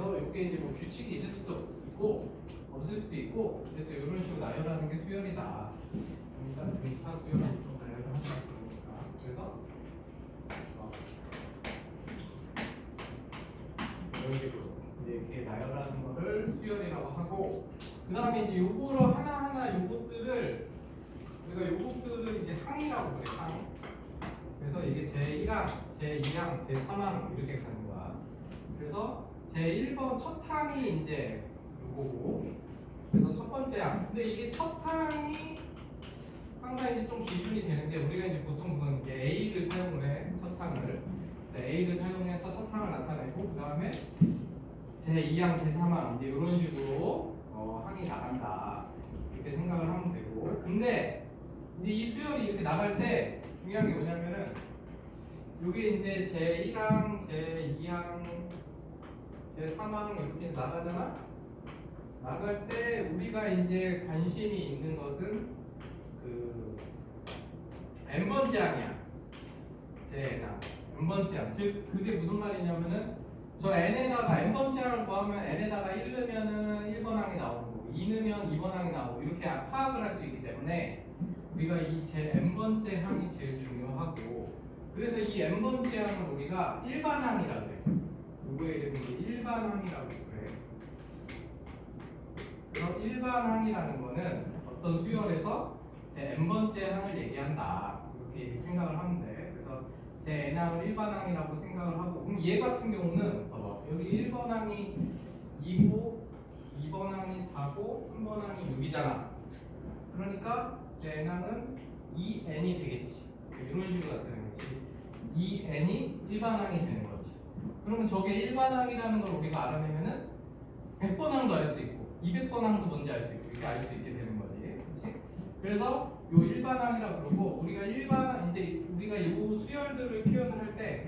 그래서 이게 이제 뭐 규칙이 있을 수도 있고 없을 수도 있고 어쨌든 이런 식으로 나열하는 게 수열이다. 일단 등차 수열을 좀 나열을 하는 게 좋으니까. 그래서 이런 식으로 이제 이렇게 나열하는 거를 수열이라고 하고, 그 다음에 이제 요거를 하나하나 요것들을 우리가 요것들을 이제 항이라고 그래. 항. 그래서 이게 제1항, 제2항, 제3항 이렇게 가는 거야. 그래서 제1번 첫 항이 이제 요거고, 그래서 첫 번째 항. 근데 이게 첫 항이 항상 이제 좀 기준이 되는데, 우리가 이제 보통 그건 이제 A를 사용을 해. 첫 항을. A를 사용해서 첫 항을 나타내고, 그 다음에 제2항, 제3항 이제 이런 식으로 항이 나간다. 이렇게 생각을 하면 되고. 근데 이제 이 수열이 이렇게 나갈 때 중요한 게 뭐냐면은, 요게 이제 제1항, 제2항, 제3항 이렇게 나가잖아. 나갈 때 우리가 이제 관심이 있는 것은 그 n번째 항이야. 제 n번째 항. 즉 그게 무슨 말이냐면은, 저 n에다가 n번째 항을 구하면 n에다가 1 넣으면은 1번 항이 나오는 거고 2 넣으면 2번 항이 나오고 이렇게 파악을 할 수 있기 때문에 우리가 이 제 n번째 항이 제일 중요하고, 그래서 이 n번째 항을 우리가 일반항이라고 그래. 요거의 이름이 이제 일반항이라고 그래. 그래서 일반항이라는 거는 어떤 수열에서 제 n번째 항을 얘기한다. 이렇게 생각을 하면 돼. 그래서 제 n항을 일반항이라고 생각을 하고, 그럼 얘 같은 경우는 봐봐. 여기 1번 항이 2고 2번 항이 4고 3번 항이 6이잖아. 그러니까 제 n항은 2n이 되겠지. 이런 식으로 나타내는 거지. 2n이 일반항이 되는 거지. 그러면 저게 일반항이라는 걸 우리가 알아내면은 100번 항도 알 수 있고 200번 항도 뭔지 알 수 있고 이렇게 알 수 있게 되는 거지. 그렇지? 그래서 요 일반항이라고 그러고, 우리가 요 수열들을 표현을 할 때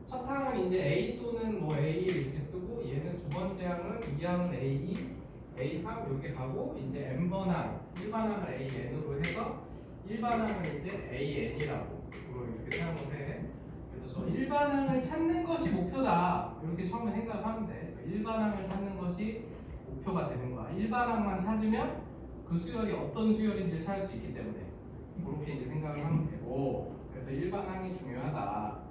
첫 항은 이제 A 또는 뭐 A 이렇게 쓰고, 얘는 두 번째 항은 2항은 A2, A3 이렇게 가고, 이제 n번 항, 일반항을 AN으로 해서 일반항을 이제 AN이라고 주로 이렇게 사용을 해. 그래서 저 일반항을 찾는 것이 목표다. 이렇게 처음에 생각하면 돼. 저 일반항을 찾는 것이 목표가 되는 거야. 일반항만 찾으면 그 수열이 어떤 수열인지를 찾을 수 있기 때문에 그렇게 이제 생각을 하면 되고, 그래서 일반항이 중요하다.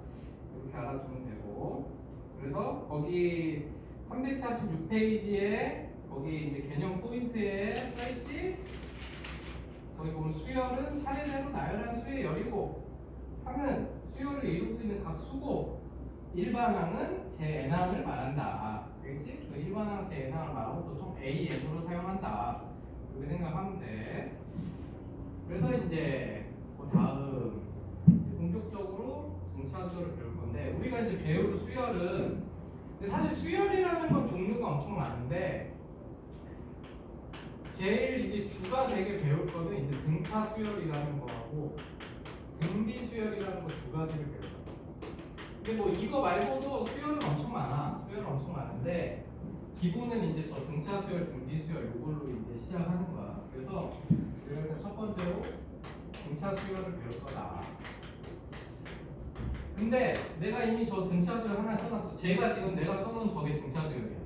이렇게 알아두면 되고, 그래서 거기 346페이지에 거기 이제 개념 포인트에 써있지? 거기 보면 수열은 차례대로 나열한 수의 열이고, 항은 수열을 이루고 있는 각 수고, 일반항은 제 n항을 말한다. 알겠지? 그 일반항 제 n항을 말하고 보통 AN으로 사용한다. 이렇게 생각하면 돼. 그래서 이제 그 다음 본격적으로 등차 수열을 배울 건데, 우리가 이제 배울 수열은, 근데 사실 수열이라는 건 종류가 엄청 많은데 제일 이제 주가 되게 배울 거는 이제 등차 수열이라는 거하고 등비 수열이라는 거 두 가지를 배울 거야. 근데 뭐 이거 말고도 수열은 엄청 많아. 수열은 엄청 많은데 기본은 이제 저 등차 수열, 등비 수열 이걸로 이제 시작하는 거야. 그래서 일단 첫 번째로 등차 수열을 배울 거다. 근데 내가 이미 저 등차 수열 하나 써놨어. 내가 써놓은 저게 등차 수열이야.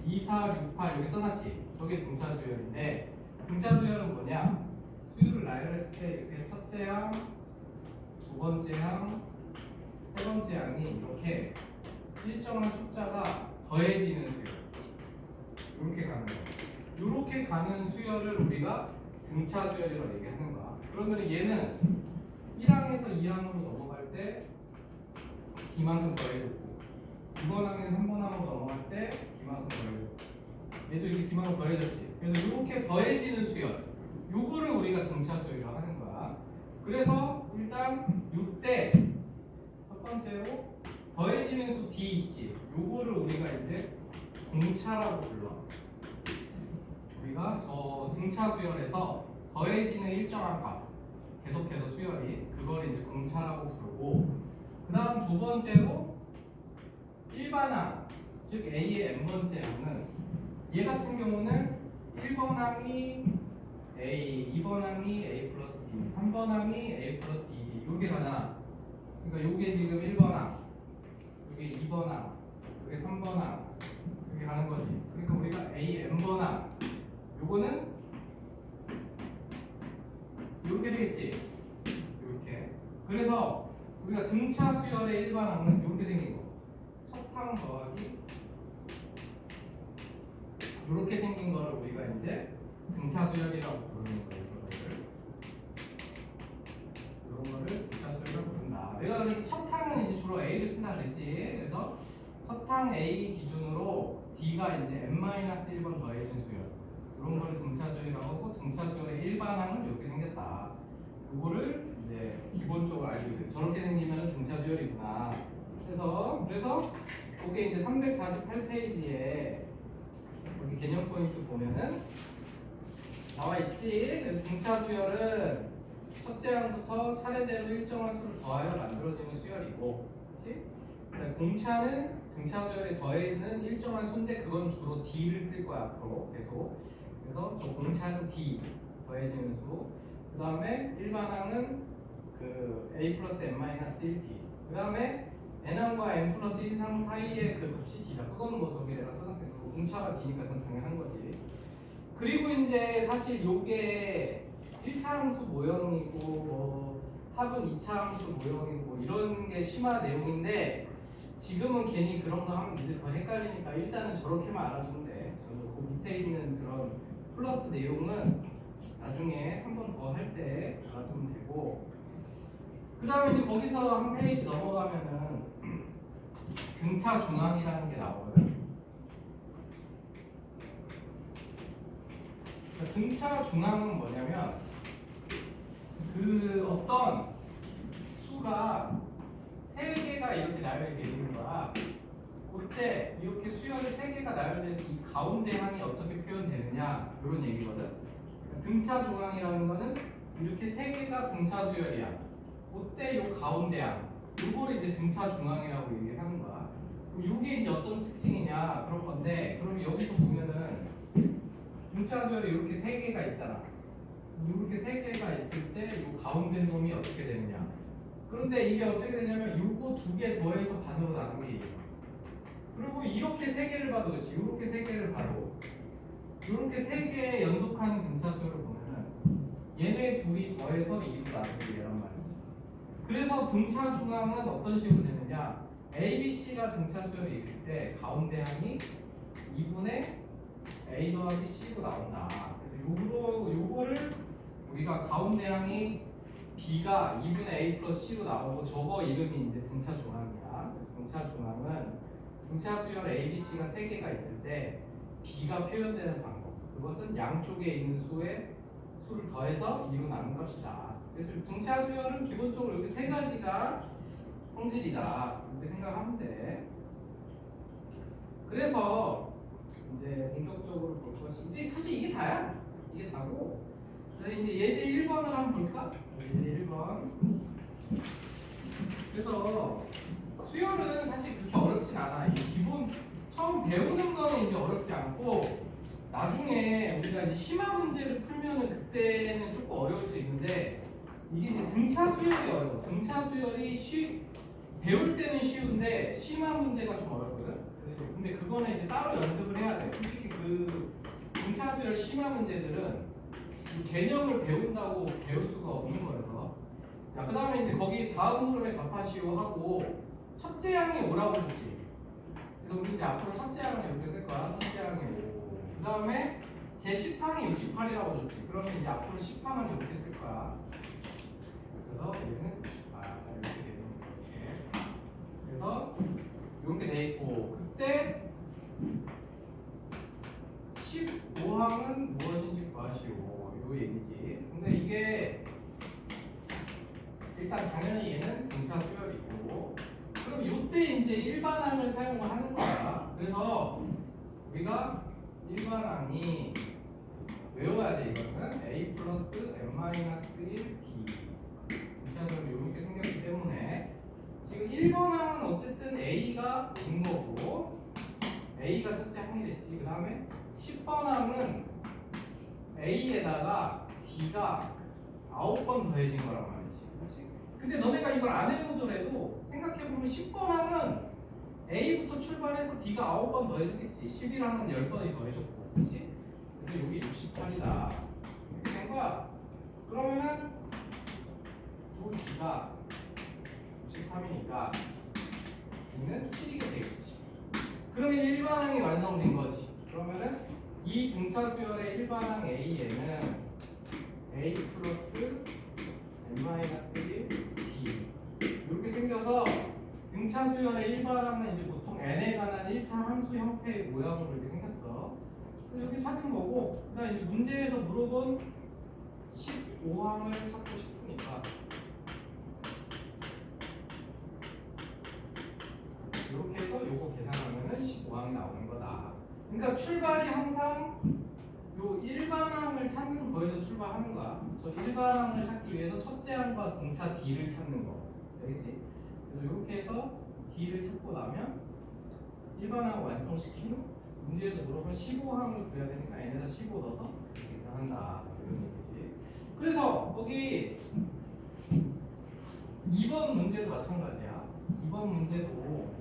2, 4, 6, 8 여기 써놨지. 저게 등차 수열인데, 등차 수열은 뭐냐? 수열을 나열했을 때 이렇게 첫째 항, 두 번째 항, 세 번째 항이 이렇게 일정한 숫자가 더해지는 수열. 이렇게 가는 거야. 이렇게 가는 수열을 우리가 등차 수열이라고 얘기하는 거야. 그러면 얘는 1항에서 2항으로 넘어갈 때 D만큼 더해졌고, 2번 항에서 3번 항으로 넘어갈 때 D만큼 더해졌고, 얘도 이렇게 D만큼 더해졌지. 그래서 이렇게 더해지는 수열, 요거를 우리가 등차 수열이라고 하는 거야. 그래서 일단 이때 첫 번째로 더해지는 수 D 있지. 요거를 우리가 이제 공차라고 불러. 우리가 저 등차 수열에서 더해지는 일정한 값, 계속해서 수열이, 그걸 이제 공차라고 부르고, 그 다음 두 번째로 일반항, 즉 A의 n번째 항은, 얘 같은 경우는 1번 항이 A, 2번 항이 A 플러스 B, 3번 항이 A 플러스 2B 이렇게 가잖아. 그러니까 요게 지금 1번 항, 요게 2번 항, 요게 3번 항, 그래서 우리가 등차 수열의 일반항은 이렇게 생긴 거. 첫항 더하기 이렇게 생긴 거를 우리가 이제 등차 수열이라고 부르는 거예요. 이런 거를 등차 수열이라고 부른다. 내가 그래서 첫항은 이제 주로 A를 쓴다 그랬지. 그래서 첫항 A 기준으로 D가 이제 n-1번 더해진 수열. 이런 거를 등차 수열이라고 하고 등차 수열의 일반항은 이렇게 생겼다. 이거를 이제 기본적으로 알고 있어요. 저렇게 생기면 등차 수열이구나. 그래서 그게 이제 348페이지에 여기 개념 포인트 보면은 나와 있지. 그래서 등차 수열은 첫째 항부터 차례대로 일정한 수를 더하여 만들어지는 수열이고, 그렇지? 공차는 등차 수열에 더해있는 일정한 수인데 그건 주로 D를 쓸 거야 앞으로 계속. 그래서 저 공차는 D 더해지는 수. 그 다음에 일반항은 그 A 플러스 n-1D. 그 다음에 n항과 n 플러스 1상 사이의 그 값이 D다. 그거는 뭐 저기 내가 써놨으니까 공차가 D니까 그건 당연한 거지. 그리고 이제 사실 요게 1차 함수 모형이고 뭐 합은 2차 함수 모형이고 뭐 이런 게 심화 내용인데 지금은 괜히 그런 거 하면 니들 더 헷갈리니까 일단은 저렇게만 알아두면 돼. 저는 그 밑에 있는 그런 플러스 내용은 나중에 한 번 더 할 때 알아두면 되고, 그 다음에 이제 거기서 한 페이지 넘어가면은 등차 중앙이라는 게 나오거든. 등차 중앙은 뭐냐면 그 어떤 수가 세 개가 이렇게 나열되어 있는 거야. 그때 이렇게 수열이 세 개가 나열돼서 이 가운데 항이 어떻게 표현되느냐 이런 얘기거든. 등차 중앙이라는 거는 이렇게 세 개가 등차 수열이야. 그때 요 가운데 항 요거를 이제 등차 중앙이라고 얘기하는 거야. 그럼 이게 이제 어떤 특징이냐 그런 건데, 그럼 여기서 보면은 등차 수열이 이렇게 세 개가 있잖아. 이렇게 세 개가 있을 때 이 가운데 놈이 어떻게 되느냐. 그런데 이게 어떻게 되냐면 요거 두 개 더해서 반으로 나눈 게 있어. 그리고 이렇게 세 개를 봐도 그렇지. 이렇게 세 개를 봐도 이렇게 세 개의 연속하는 등차 수열을 보면은 얘네 둘이 더해서 2로 나누는 게 얘란 말이지. 그래서 등차 중앙은 어떤 식으로 되느냐. A, B, C가 등차 수열이 있을 때 가운데 항이 2분의 A 더하기 C로 나온다. 그래서 요거를 우리가 가운데 항이 B가 2분의 A 플러스 C로 나오고 저거 이름이 이제 등차 중앙이야. 그래서 등차 중앙은 등차 수열 A, B, C가 3개가 있을 때 B가 표현되는 방법. 그것은 양쪽에 있는 수를 더해서 2로 나눈 값이다. 그래서 등차 수열은 기본적으로 여기 세 가지가 성질이다. 이렇게 생각하면 돼. 그래서 이제 본격적으로 볼 것이 이제 사실 이게 다야. 이게 다고. 그래서 이제 예제 1번을 한번 볼까? 예제 1번. 그래서 수열은 사실 그렇게 어렵진 않아. 이 기본 처음 배우는 거는 이제 어렵지 않고 나중에 우리가 이제 심화 문제를 풀면은 그때는 조금 어려울 수 있는데, 이게 이제 등차 수열이 어려워. 등차 수열이 배울 때는 쉬운데 심화 문제가 좀 어렵거든. 근데 그거는 이제 따로 연습을 해야 돼. 솔직히 그 등차 수열 심화 문제들은 이 개념을 배운다고 배울 수가 없는 거여서. 자, 그 다음에 이제 거기 다음 무릎에 답하시오 하고 첫째 항이 5라고 줬지. 그래서 우리 이제 앞으로 첫째 항을 이렇게 쓸 거야. 첫째 항이 5. 그 다음에 제 10항이 68이라고 줬지. 그러면 이제 앞으로 10항은 이렇게 쓸 거야. 그래서 얘는 68 이렇게 되는 거예요. 그래서 이렇게 돼 있고, 그때 15항은 무엇인지 구하시오. 요 얘기지. 근데 이게 일단 당연히 얘는 등차 수열이고, 그럼 요때 이제 일반항을 사용을 하는 거야. 그래서 우리가 일반항이 외워야 돼. 이거는 A 플러스 n-1 D 등차 수열이 이렇게 생겼기 때문에 지금 1번항은 어쨌든 A가 긴 거고 A가 첫째 항이 됐지. 그 다음에 10번항은 A에다가 D가 9번 더해진 거란 말이지. 그렇지? 근데 너네가 이걸 안 해오더라도 생각해보면 10번항은 A부터 출발해서 D가 9번 더해주겠지. 11항은 10번이 더해줬고. 그렇지? 근데 여기 68이다. 이렇게 된 거야. 그러면은 그리고 D가 63이니까 D는 7이게 되겠지. 그러면 일반항이 완성된 거지. 그러면은 이 등차 수열의 일반항 A에는 A 플러스 n-1 D 이렇게 생겨서 등차 수열의 일반항은 이제 보통 n에 관한 1차 함수 형태의 모양으로 이렇게 생겼어. 이렇게 찾은 거고, 그다음 이제 문제에서 물어본 15항을 찾고 싶으니까 이렇게 해서 요거 계산하면은 15항이 나오는 거다. 그러니까 출발이 항상 요 일반항을 찾는 거에서 출발하는 거야. 저 일반항을 찾기 위해서 첫째 항과 등차 D를 찾는 거. 알겠지? 그래서 이렇게 해서 D를 찾고 나면 일반항을 완성시킨 문제에서 물어본 15항을 구해야 되니까 n에다 15 넣어서 계산한다. 이런 얘기지. 그래서 거기 2번 문제도 마찬가지야. 2번 문제도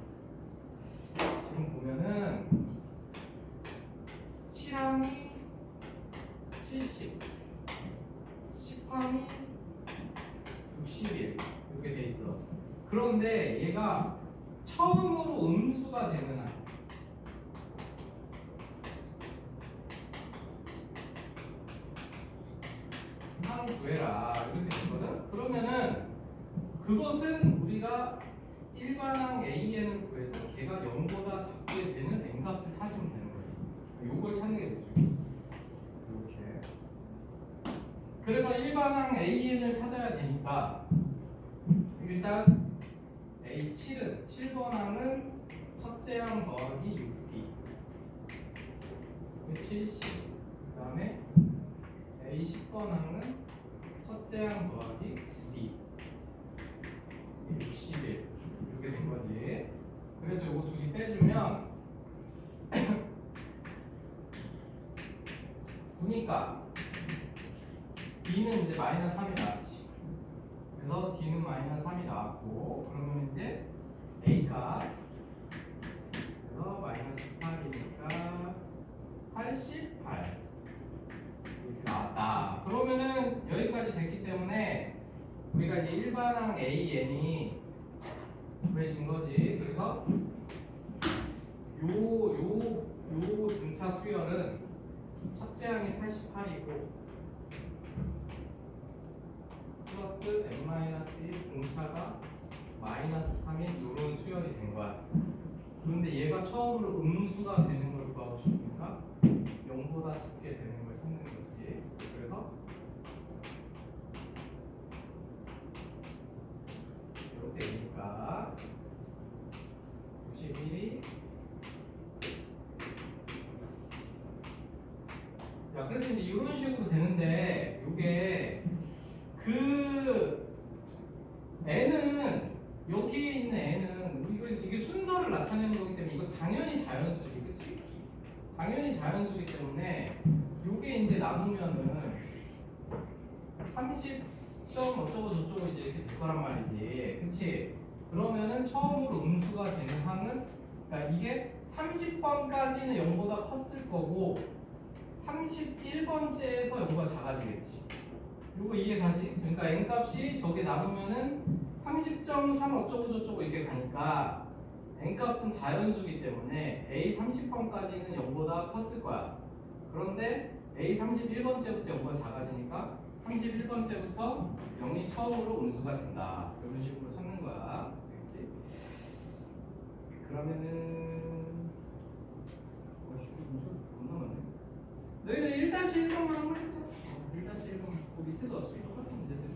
지금 보면은 7항이 70, 10항이 61 이렇게 돼 있어. 그런데 얘가 처음으로 음수가 되는 항. 항 구해라 이렇게 되거든. 그러면은 그것은 우리가 일반항 A에는 구해서 걔가 0보다 작게 되는 n값을 찾으면 되는 거지. 요걸 찾는 게 목적이지. 이렇게. 그래서 일반항 AN을 찾아야 되니까 일단 A7은 7번 항은 첫째 항 더하기 6D 70. 그 다음에 A10번 항은 첫째 항 더하기 9D 61 이렇게 된 거지. 그래서 요거 두 개 빼주면 보니까 D는 이제 마이너스 3이 나왔지. 그래서 D는 마이너스 3이 나왔고, 그러면 이제 A가 그래서 마이너스 18이니까 88 이렇게 나왔다. 그러면은 여기까지 됐기 때문에 우리가 이제 일반항 AN이 구해진 거지. 그래서 요 등차 수열은 첫째 항이 88이고 플러스 n-1 공차가 마이너스 3인 이런 수열이 된 거야. 그런데 얘가 처음으로 음수가 되는 걸 구하고 싶으니까 0보다 작게 되는 걸 찾는 거지. 그래서 이렇게 되니까 91이 자, 그래서 이제 이런 식으로 되는데 요게 그 n은 여기에 있는 n은 이게 순서를 나타내는 거기 때문에 이거 당연히 자연수지, 그치? 당연히 자연수기 때문에 요게 이제 남으면은 30점 어쩌고 저쩌고 이제 이렇게 될 거란 말이지, 그치? 그러면은 처음으로 음수가 되는 항은 그러니까 이게 30번까지는 0보다 컸을 거고 31번째에서 0보다 작아지겠지. 요거 이해가지? 그러니까 n값이 저게 남으면은 30.3 어쩌고 저쩌고 이렇게 가니까 n값은 자연수기 때문에 a 30번까지는 0보다 컸을 거야. 그런데 a 31번째부터 0보다 작아지니까 31번째부터 0이 처음으로 음수가 된다. 이런 식으로 찾는 거야. 알겠지? 그러면은 못 남았네. 너희들 1-1번만 한번 했잖아. 1-1번 그 밑에도 어차피 똑같은 문제들.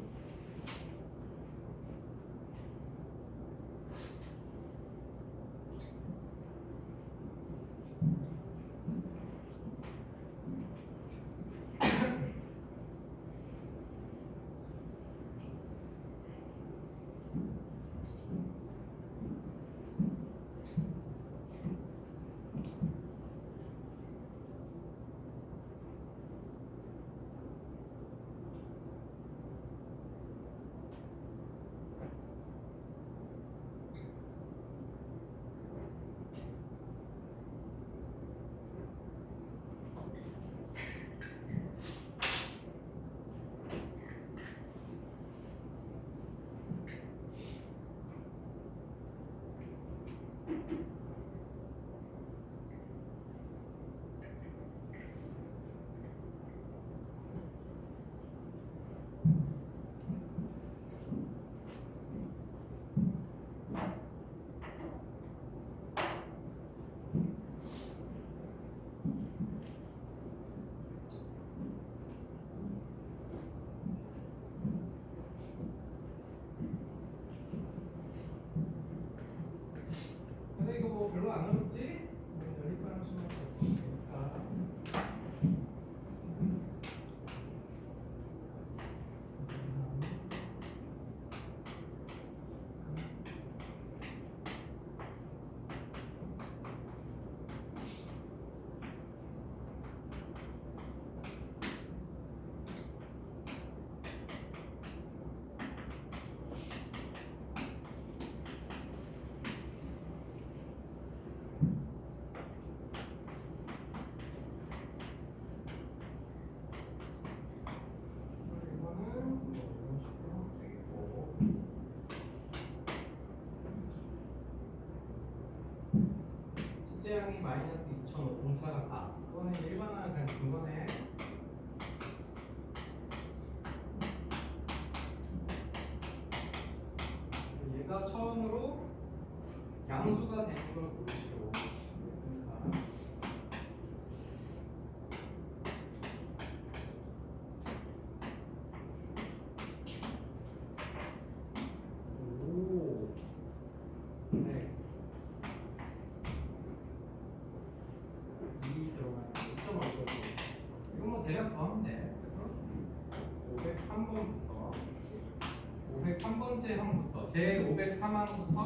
별로 안 어렵지? 연립반응 수만 썼으니까. 측제량이 마이너스 2,005, 공차가 4. 그거는 일반화는 그냥 준 거네. 얘가 처음으로 양수가 되는 걸 보시오. 됐습니다. 오. 네. 2 들어가는 6.5초. 이건 뭐 대략 더하면 돼. 그래서 503번부터 503번째 항부터 제 503항부터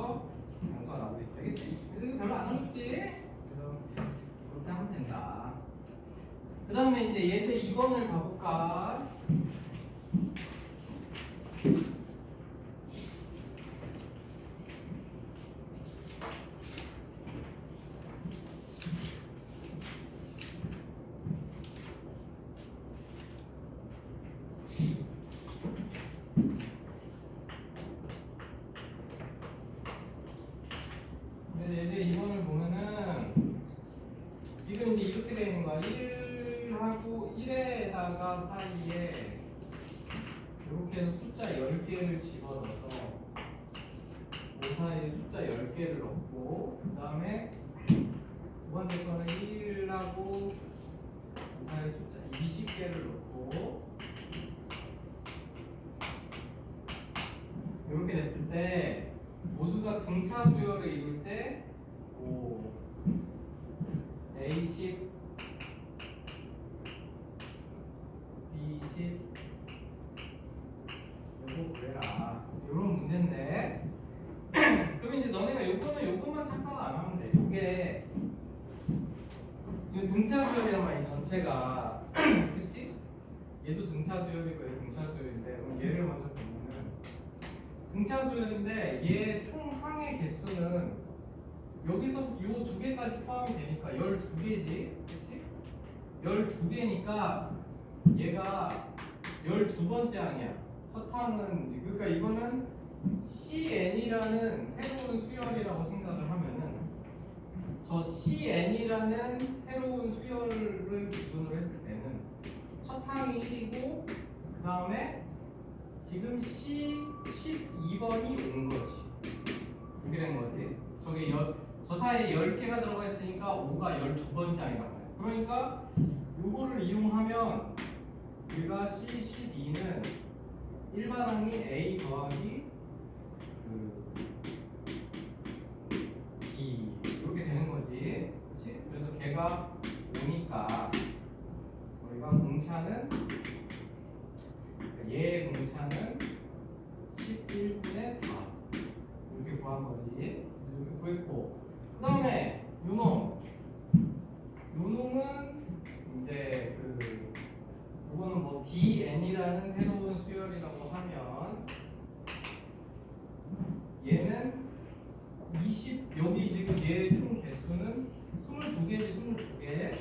양수가 나오겠지. 그치? 이거 별로 안 어렵지? 그래서 그렇게 하면 된다. 그 다음에 이제 예제 2번을 봐볼까? 예제 2번을 보면은 지금 이제 이렇게 되어 있는 거야. 1하고 1에다가 사이에 이렇게 해서 숫자 10개를 집어넣어서 5 사이에 숫자 10개를 넣고 그 다음에 두 번째 거는 1하고 5 사이에 숫자 20개를 넣고 이렇게 됐을 때 모두가 등차 수열을 이룰 때 오, A10, B10 요거 구해라. 요런 문제인데 그럼 이제 너네가 요거만 착각 안 하면 돼. 요게 지금 등차 수열이란 말이 전체가 그치? 얘도 등차 수열이고 얘도 등차 수열인데 그럼 얘를 먼저 보면은 등차 수열인데 얘 총 항의 개수는 여기서 요 두 개까지 포함이 되니까 12개지 그치? 12개니까 얘가 12번째 항이야. 첫 항은 이제 그러니까 이거는 CN이라는 새로운 수열이라고 생각을 하면은 저 CN이라는 새로운 수열을 기준으로 했을 때는 첫 항이 1이고 그 다음에 지금 C12번이 온 거지. 이렇게 된 거지. 저 사이에 10개가 들어가 있으니까 5가 12번째 항이라고 해. 그러니까 요거를 이용하면 우리가 C12는 일반항이 A 더하기 B 이렇게 되는 거지. 그치? 그래서 걔가 5니까 우리가 공차는 얘의 공차는 11분의 4 이렇게 구한 거지. 이렇게 구했고 그 다음에 요놈은 이제 요거는 뭐 DN이라는 새로운 수열이라고 하면 얘는 20 여기 지금 얘 총 개수는 22개지 22개.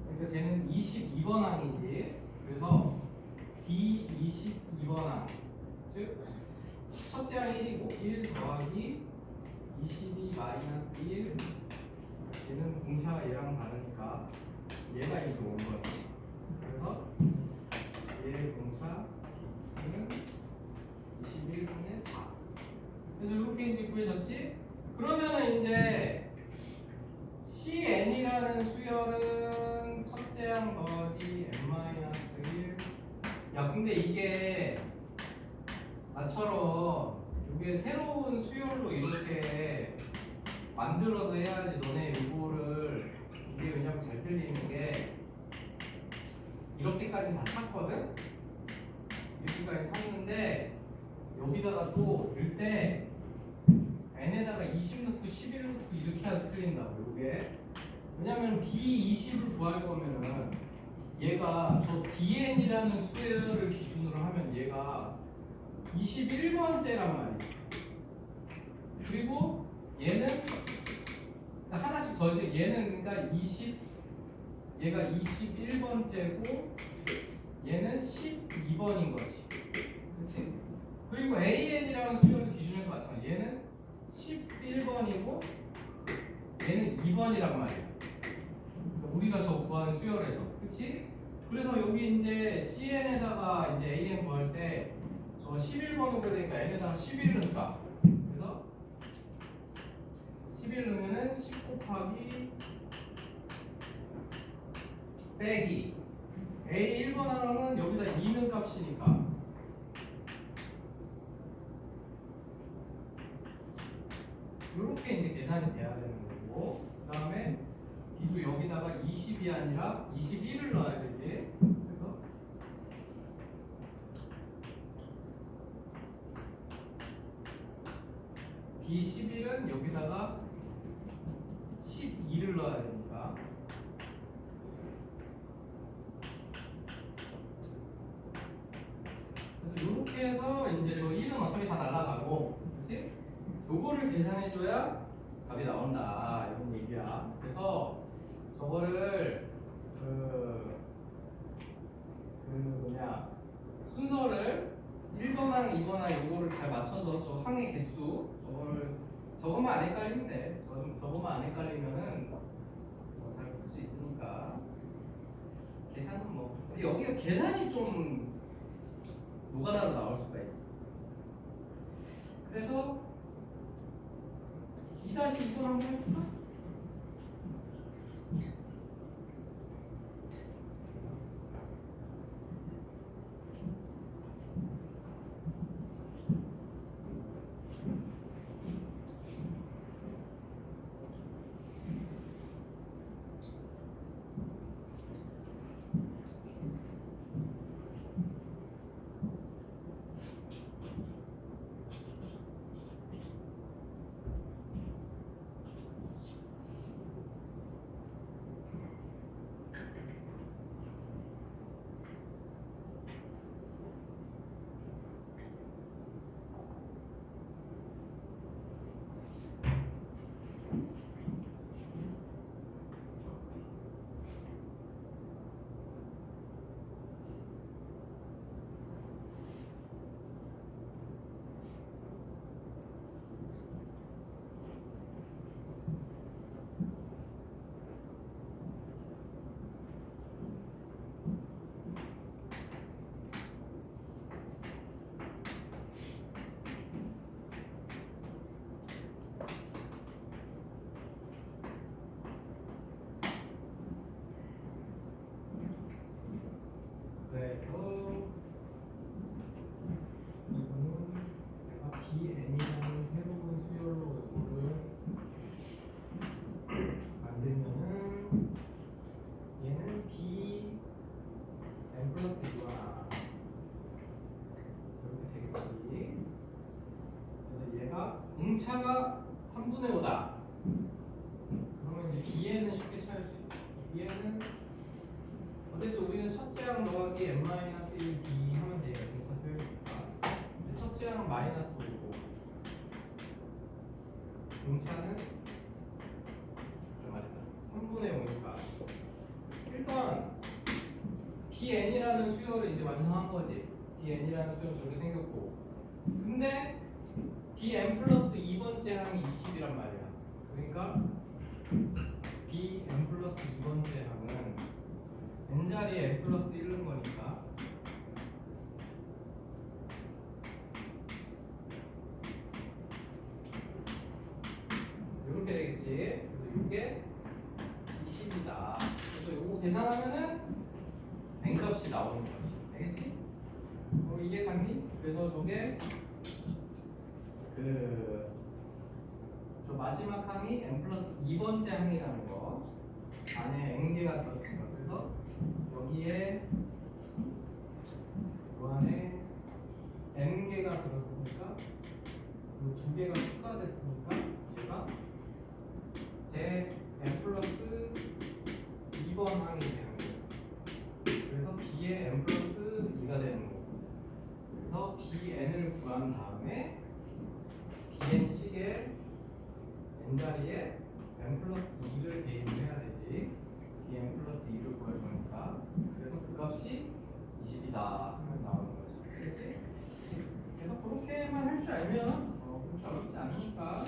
그러니까 쟤는 22번 항이지. 그래서 D22번 항. 즉 첫째 항이 1이고 1 더하기 22 마이너스 1 얘는 공차가 얘랑 다르니까 얘가 이제 온 거지. 그래서 얘의 공차 D는 21분의 4. 그래서 이렇게 이제 구해졌지? 그러면은 이제 CN이라는 수열은 첫째 항 더하기 n-1. 야, 근데 이게 나처럼 이게 새로운 수열로 이렇게 만들어서 해야지. 너네 이거를 이게 왜냐면 잘 들리는 게 이렇게까지 다 찼거든. 여기까지 찼는데 여기다가 또 넣을 때 n에다가 20 넣고 11 넣고 이렇게 해서 틀린다고. 이게 왜냐면 B20을 구할 거면은 얘가 저 DN이라는 수를 기준으로 하면 얘가 21번째란 말이지. 그리고 얘는 하나씩 더해서 얘는 그러니까 20 얘가 21번째고 얘는 12번인 거지. 그렇지? 그리고 AN이라는 수열을 기준으로 마찬가지. 얘는 11번이고 얘는 2번이란 말이야. 우리가 저 구하는 수열에서. 그렇지? 그래서 여기 이제 CN에다가 이제 AN 구할 때 저 11번으로 되니까 N에다가 11 넣을까? 그래서 11 넣으면은 10 곱하기 빼기 A 1번 하나는 여기다 2 넣은 값이니까 이렇게 이제 계산이 돼야 되는 거고, 그 다음에 B도 여기다가 20이 아니라 21을 넣어야 되지. 그래서 B11은 여기다가 12를 넣어야 되니까 그래서 이렇게 해서 이제 저 1은 어차피 다 날아가고, 그렇지? 요거를 계산해줘야 답이 나온다 이런 얘기야. 그래서 저거를 뭐냐 순서를 1번랑 2번랑 요거를 잘 맞춰서 저 항의 개수 저것만 안 헷갈리면 돼. 저것만 안 헷갈리면은 잘 볼 수 있으니까 계산은 뭐. 근데 여기가 계산이 좀 노가다로 나올 수가 있어. 그래서 2-2번 한번 해볼까? 그래서 이거는 내가 BN이라는 새로운 수열로 이거를 만들면은 얘는 BN 플러스 2가 이렇게 되겠지. 그래서 얘가 공차가 3분의 5다. 그러면 이제 BN은 쉽게 찾을 수 있지. BN은 어쨌든 우리는 첫째 항 더하기 n-1d 하면 돼요. 등차 표현이니까. 첫째 항은 마이너스 5고 공차는 말이다 3분의 5니까 일단 bn이라는 수열을 이제 완성한 거지. bn이라는 수열은 저렇게 생겼고, 근데 bn 플러스 2번째 항이 20이란 말이야. 그러니까 bn 플러스 2번째 항은 n자리에 n 플러스 1는 거니까 이렇게 되겠지. 그래서 이게 20이다. 그래서 요거 계산하면은 n 값이 나오는 거지. 알겠지? 이게 갔니? 그래서 저게 마지막 항이 n 플러스 2번째 항이라는 거 안에 n개가 들었습니다. 그래서 여기에 이 안에 n개가 들었으니까 이 두 개가 추가됐으니까 얘가 제 n 플러스 2번 항이 되는 거예요. 그래서 b의 n 플러스 2가 되는 거고, 그래서 bn을 구한 다음에 bn식의 n자리에 n 플러스 2를 대입을 해야 되지. bn 플러스 2를 구할 거니까. 그래서 그 값이 20이다 하면 나오는 거지. 그렇지? 그래서 그렇게만 할 줄 알면 그렇게 어렵지 않으니까.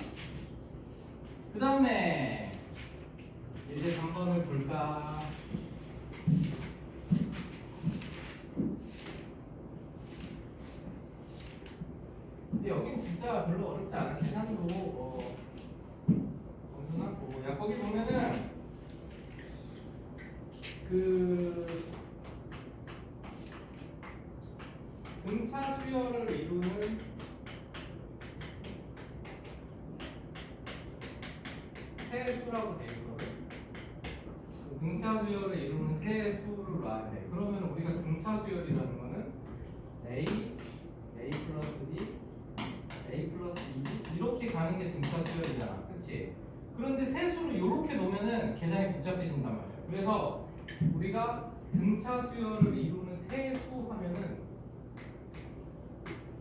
그 다음에 이제 3번을 볼까? 근데 여긴 진짜 별로 어렵지 않아. 계산도 엄청나고. 야, 거기 보면은 그 등차 수열을 이루는 세수라고 돼 있거든. 그 등차 수열을 이루는 세수를 놔야 돼. 그러면 우리가 등차 수열이라는 거는 a 플러스 b, a 플러스 2 이렇게 가는 게 등차 수열이잖아. 그렇지? 그런데 세수를 이렇게 놓으면은 계산이 복잡해진단 말이야. 그래서 우리가 등차 수열을 이루는 세수 하면은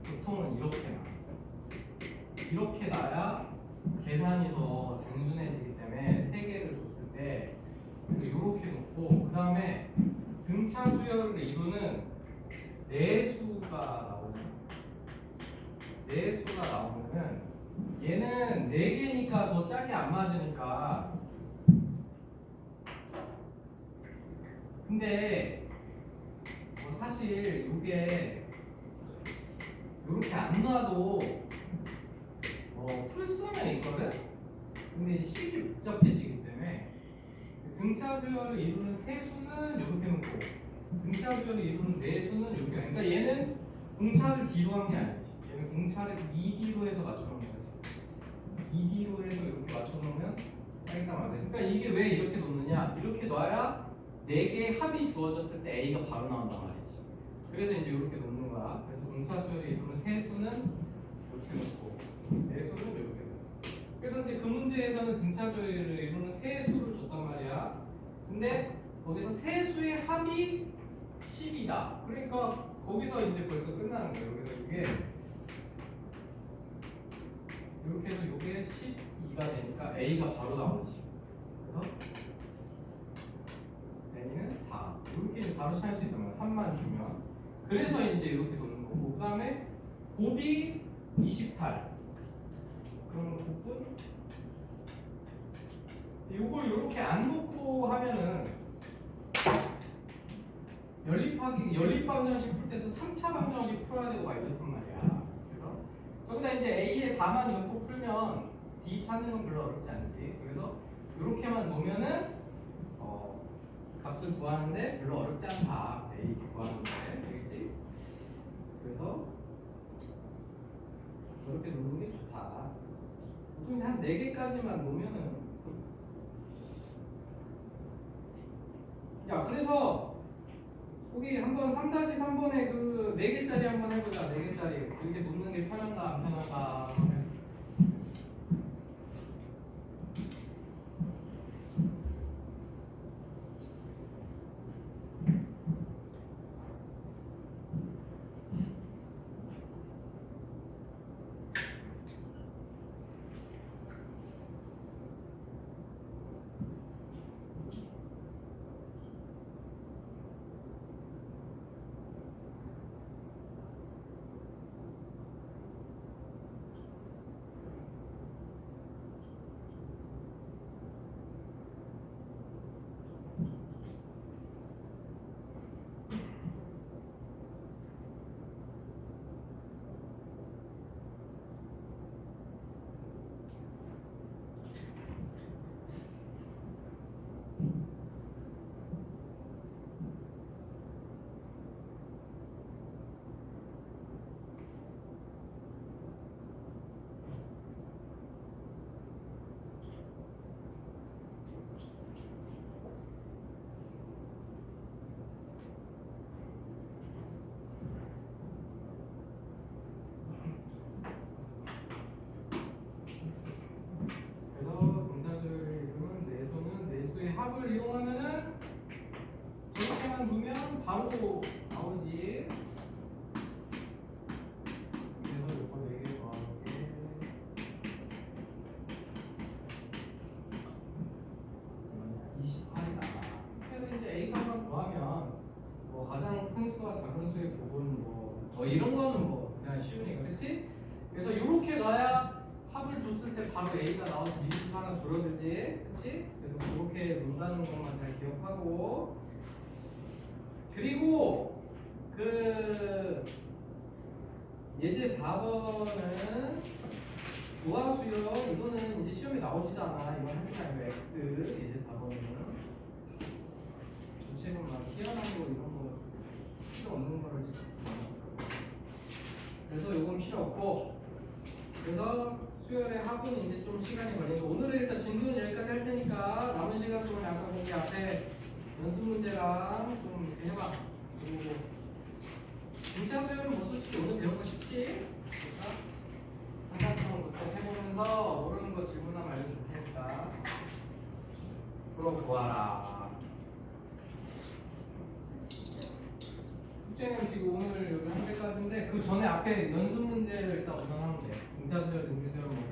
보통은 이렇게 나. 이렇게 나야 계산이 더 단순해지기 때문에 세 개를 줬을 때 그래서 이렇게 놓고, 그 다음에 등차 수열을 이루는 내수가 나오잖아. 내수가 나오면은 얘는 4개니까 더 짝이 안 맞으니까. 근데 사실 이게 이렇게 안 놔도 풀 수는 있거든? 근데 식이 복잡해지기 때문에 등차 수열을 이루는 세수는 이렇게 놓고 등차 수열을 이루는 내수는 이렇게. 그러니까 얘는 공차를 D로 한 게 아니지. 얘는 공차를 2D로 해서 맞춰놓은 거지. 2D로 해서 이렇게 맞춰놓으면 딱딱 맞아요. 그러니까 이게 왜 이렇게 놓느냐? 이렇게 놔야 4개의 합이 주어졌을 때 A가 바로 나온단 말이지. 그래서 이제 이렇게 놓는 거야. 그래서 등차 수열을 이루는 세수는 이렇게 놓고 내수는 이렇게 놓고. 그래서 이제 그 문제에서는 등차 수열을 이루는 세수를 줬단 말이야. 근데 거기서 세수의 합이 10이다. 그러니까 거기서 이제 벌써 끝나는 거예요. 그래서 이게 이렇게 해서 이게 12가 되니까 A가 바로 나오지. 그래서 A는 4. 이렇게 바로 찾을 수 있단 말이야. 합만 주면. 그래서 이제 이렇게 놓는 거고, 그 다음에 곱이 28. 그러면 곱은 이걸 이렇게 안 놓고 하면은 연립방정식 풀 때도 3차 방정식 풀어야 되고 막 이렇단 말이야. 그래서 저기다 이제 A에 4만 넣고 풀면 D 찾는 건 별로 어렵지 않지. 그래서 이렇게만 놓으면은 값을 구하는데 별로 어렵지 않다. A 구하는데, 되겠지? 그래서 그렇게 놓는 게 좋다. 보통 한 4개까지만 놓으면은. 야, 그래서 거기 한번 3-3번에 그 4개짜리 한번 해보자. 4개짜리 이렇게 놓는 게 편한가 안 편한가 하면. 바로 나오지. 그래서 요거 4개 더하게 28이 나와. 그래서 이제 A값만 구하면 뭐 가장 큰 수와 작은 수의 곱은 뭐 이런 거는 뭐 그냥 쉬우니까, 그렇지? 그래서 이렇게 놔야 합을 줬을 때 바로 A가 나와서 미리수가 하나 줄어들지, 그렇지? 그래서 이렇게 논다는 것만 잘 기억하고, 그리고 그 예제 4번은 조화수열, 이거는 이제 시험에 나오지도 않아. 이건 하지 말고 X. 예제 4번은 도체는 막 희한한 거 이런 거 필요 없는 거를 지금. 그래서 이건 필요 없고, 그래서 수열의 합은 이제 좀 시간이 걸리니까 오늘은 일단 진도는 여기까지 할 테니까 남은 시간 동안 아까 거기 앞에 연습 문제랑 좀 해봐. 그리고 등차 수열은 뭐 솔직히 오늘 배운 거 쉽지? 그러니까 한번부터 해보면서 모르는 거 질문하면 알려줄 테니까 풀어보아라. 숙제는 지금 오늘 여기 한 100가지인데 그 전에 앞에 연습 문제를 일단 우선 하면 돼. 등차 수열, 등비 수열 뭐